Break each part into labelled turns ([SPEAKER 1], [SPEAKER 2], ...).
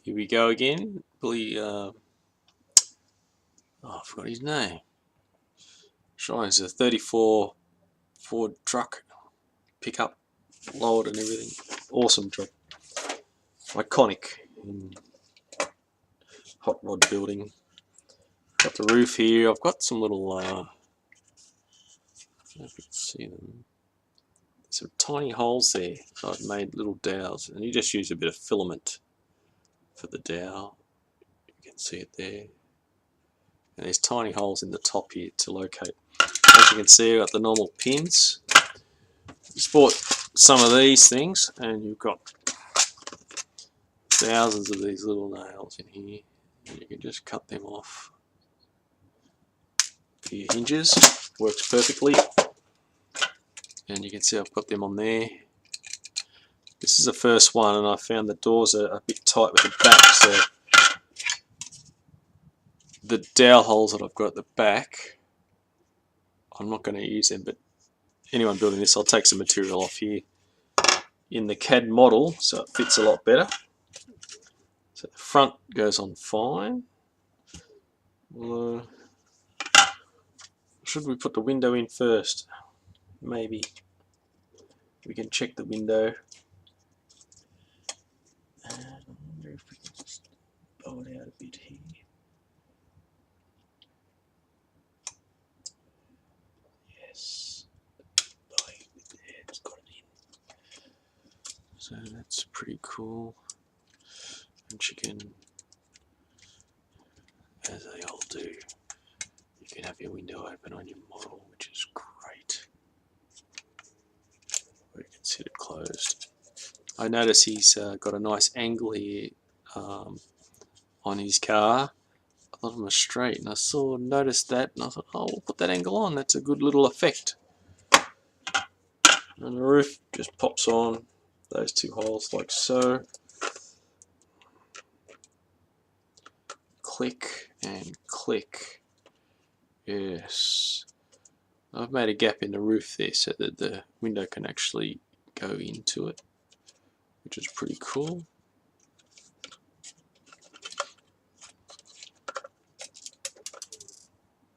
[SPEAKER 1] Here we go again. Billy, I forgot his name. Shines a 34 Ford truck, pickup, lowered and everything. Awesome job. Iconic in hot rod building. Got the roof here. I've got some little, I don't know if you can see them. Some tiny holes there. So I've made little dowels, and you just use a bit of filament for the dowel. You can see it there. And there's tiny holes in the top here to locate. As you can see, I've got the normal pins. Just bought some of these things, and you've got thousands of these little nails in here. And you can just cut them off for your hinges. Works perfectly. And you can see I've got them on there. This is the first one, and I found the doors are a bit tight with the back, so the dowel holes that I've got at the back, I'm not going to use them, but anyone building this, I'll take some material off here in the CAD model so it fits a lot better. So the front goes on fine. Should we put the window in first? Maybe. We can check the window. And I wonder if we can just bow it out a bit here. Yes. It's got it in. So that's pretty cool. And you can, as they all do, you can have your window open on your model, which is great. Or you can sit it closed. I notice he's got a nice angle here on his car. A lot of them are straight, and I noticed that, and I thought, oh, we'll put that angle on. That's a good little effect. And the roof just pops on those two holes like so. Click and click. Yes. I've made a gap in the roof there so that the window can actually go into it, which is pretty cool.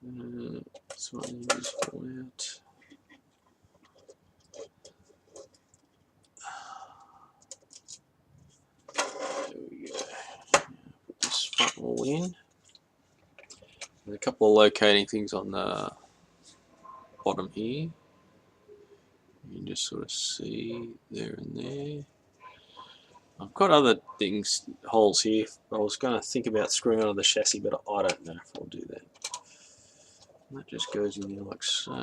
[SPEAKER 1] This one is fall out. There we go. Put this front wall in. There's a couple of locating things on the bottom here. You can just sort of see there and there. I've got other things, holes here. I was going to think about screwing onto the chassis, but I don't know if I'll do that. And that just goes in there like so.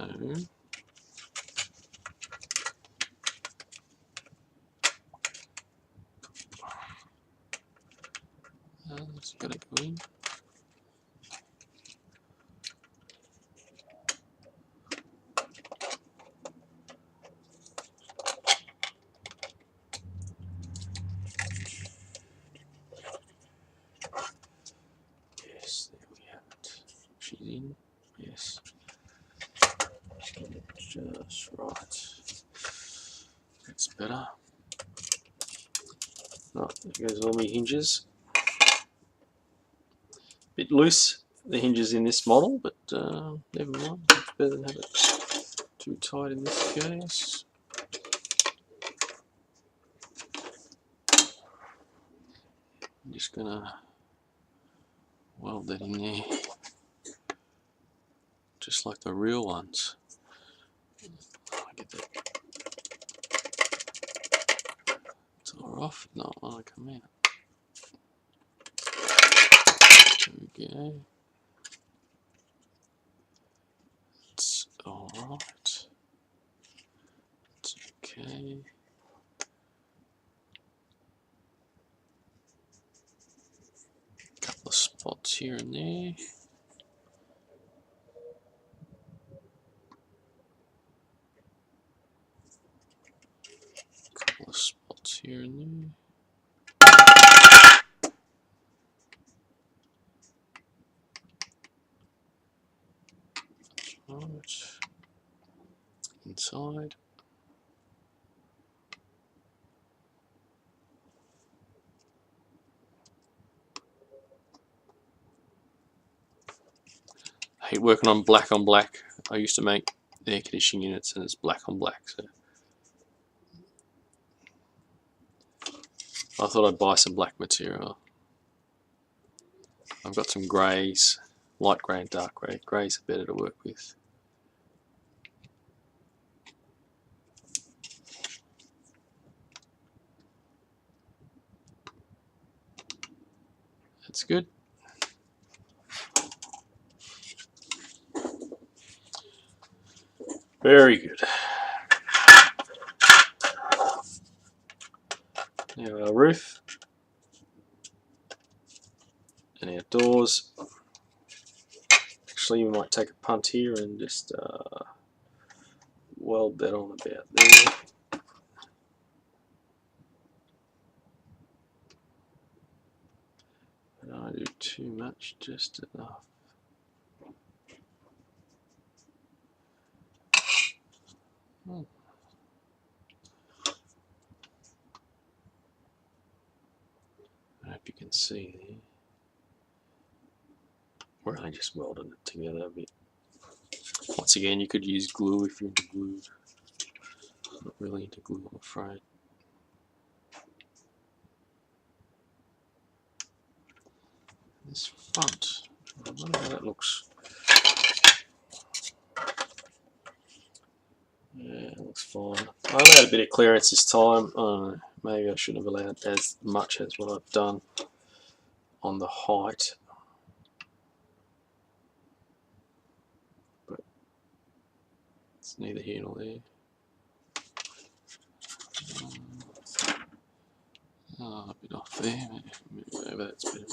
[SPEAKER 1] It's going to go in. Yes, there we have it. She's in. Yes. Just get it just right. That's better. Right, there goes all my hinges. Bit loose, the hinges in this model, but never mind. It's better than have it too tight in this case. I'm just gonna weld that in there, just like the real ones. I get that tore off. No, I come out. There we go. It's all right. It's okay. Couple of spots here and there. Couple of spots here and there. Right. Inside. hate working on black. I used to make air conditioning units and it's black on black, so I thought I'd buy some black material. I've got some greys, light grey and dark grey. Greys are better to work with. That's good. Very good. Now our roof and our doors. Actually, we might take a punt here and just weld that on about there. I don't do too much, just enough. I hope you can see there. We're only just welding it together a bit. Once again, you could use glue if you're into glue. I'm not really into glue, I'm afraid. This front, I wonder how that looks. Yeah, it looks fine. I allowed a bit of clearance this time. Maybe I shouldn't have allowed as much as what I've done on the height. But it's neither here nor there. A bit off there. Maybe that's better.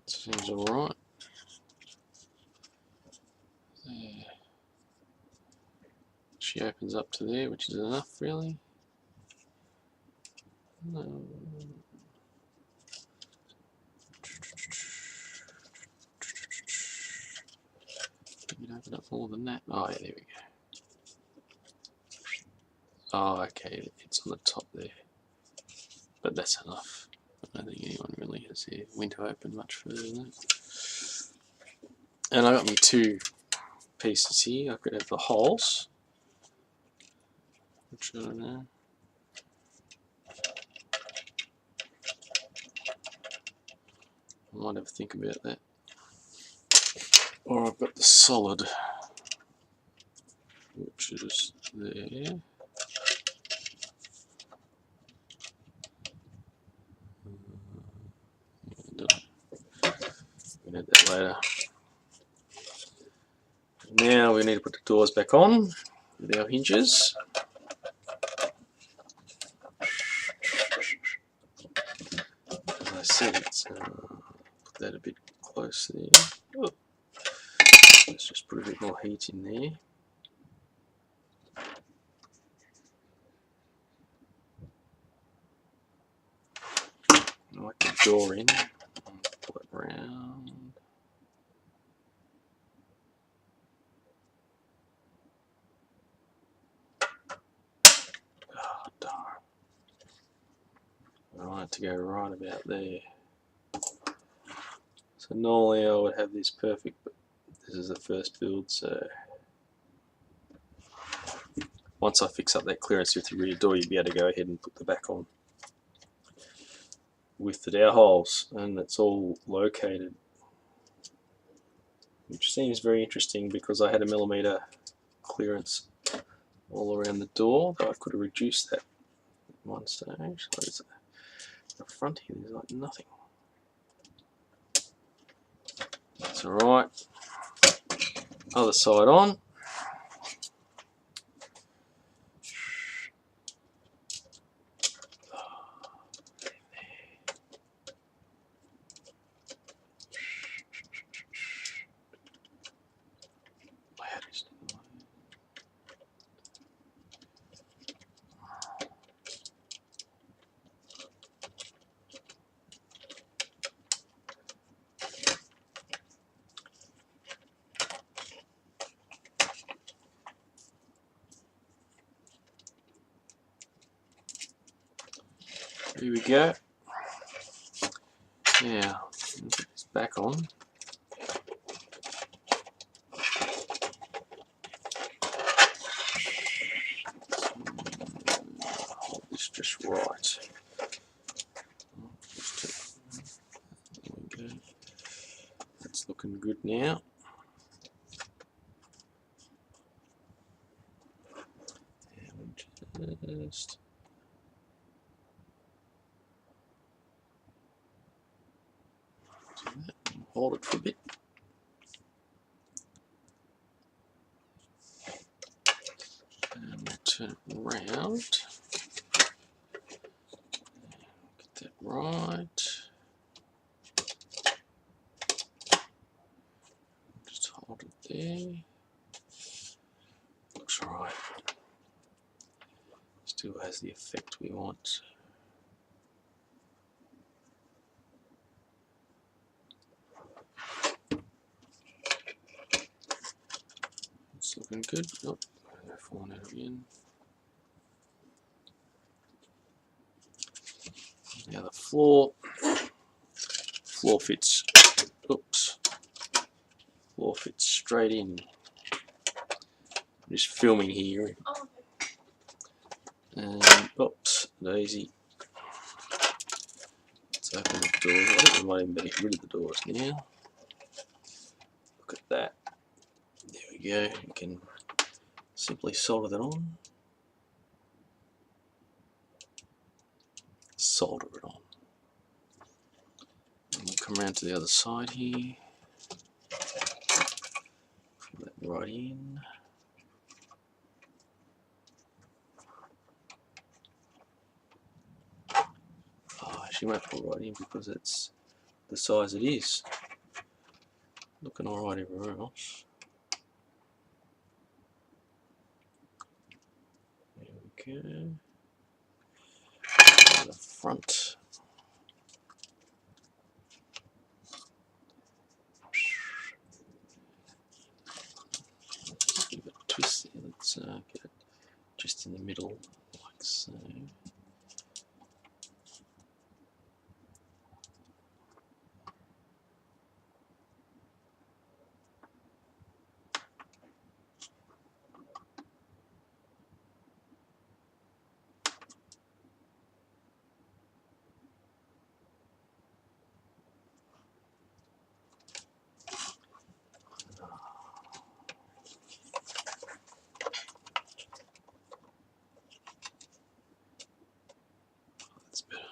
[SPEAKER 1] Seems alright. There. She opens up to there, which is enough, really. No. You can open up more than that. Oh, yeah, there we go. Oh, okay, it's on the top there. But that's enough. I don't think anyone really has their window open much further than that. And I got me two pieces here. I could have the holes, which I don't know. I might have to think about that. Or I've got the solid, which is there. We need that later. Now we need to put the doors back on with our hinges. As I said, it's put that a bit close there. Oh. Let's just put a bit more heat in there. I like the door in. Pull it round. Oh, darn. I want it to go right about there. So normally I would have this perfect, but this is the first build, so once I fix up that clearance with the rear door, you'll be able to go ahead and put the back on with the dowel holes, and it's all located, which seems very interesting because I had a millimetre clearance all around the door, but I could have reduced that at one stage. So the front here, there's like nothing. That's alright. Other side on. Here we go. Now, put this back on. Hold this just right. There we go. That's looking good now. And just do that and hold it for a bit. And we'll turn it around. Get that right. Just hold it there. Looks right. Still has the effect we want. It's looking good. Oh, falling out again. Now the floor fits. Oops. Floor fits straight in. I'm just filming here. And oops, daisy. Let's open the door. I think we might even better get rid of the doors now. Look at that. There we go. You can simply solder that on. Solder it on. And we'll come around to the other side here. Pull that right in. Oh, she won't pull right in because it's the size it is. Looking alright everywhere else. There we go. The front. Let's give it a twist there. Let's get it just in the middle, like so. That's better.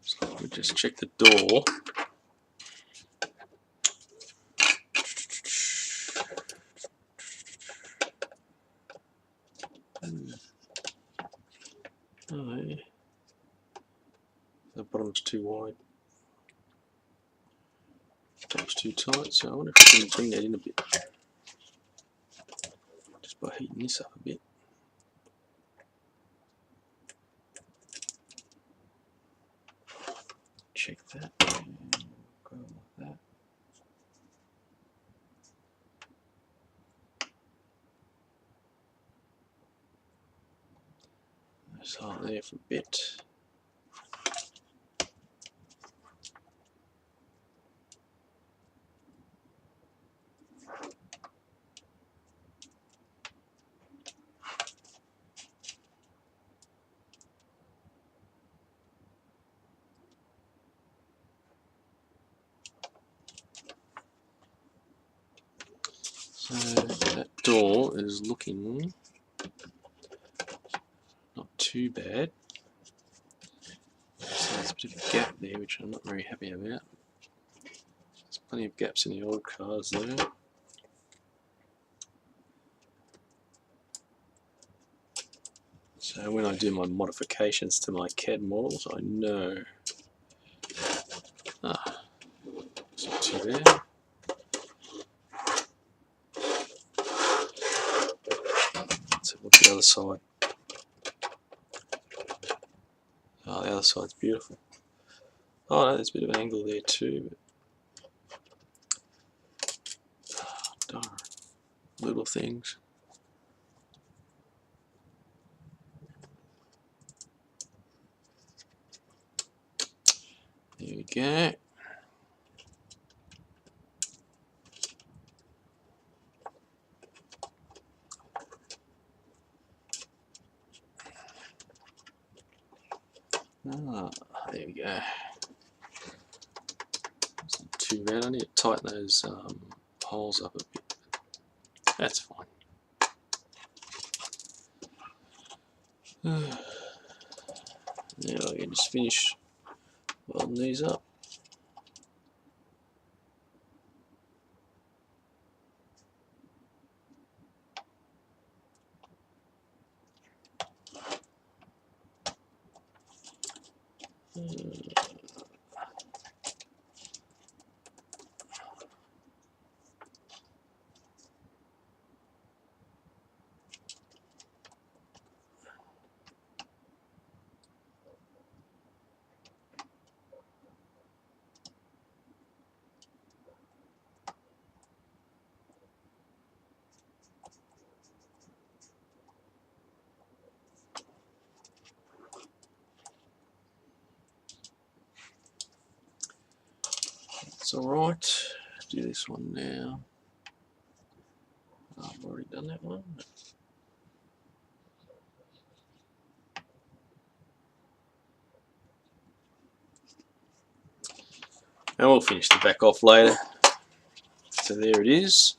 [SPEAKER 1] So we just check the door. Oh, yeah. The bottom's too wide. Top's too tight, so I wonder if we can bring that in a bit. Just by heating this up a bit. Check that. And go like that. Just hold there for a bit. So that door is looking not too bad. So there's a bit of a gap there which I'm not very happy about. There's plenty of gaps in the old cars there. So when I do my modifications to my CAD models, I know. It's not too bad. Let's have a look at the other side. Oh, the other side's beautiful. Oh no, there's a bit of an angle there too. Oh, darn. Little things. There we go. Ah, there we go. It's not too bad. I need to tighten those holes up a bit. That's fine. Now I can just finish welding these up. It's alright. Do this one now. I've already done that one. And we'll finish the back off later. So there it is.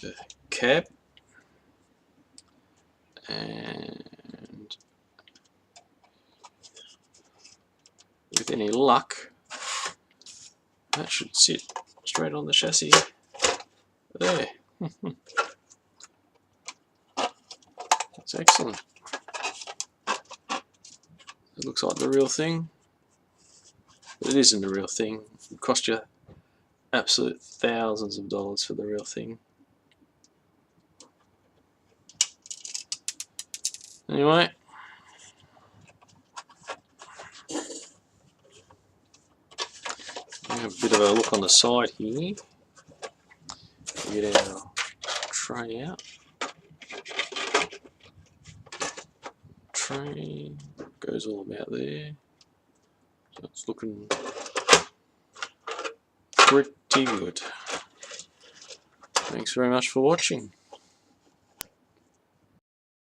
[SPEAKER 1] The cab. And with any luck, that should sit straight on the chassis. There. That's excellent. It looks like the real thing, but it isn't the real thing. It cost you absolute thousands of dollars for the real thing. Anyway, we have a bit of a look on the side here. We get our tray out. Tray goes all about there. So it's looking pretty good. Thanks very much for watching.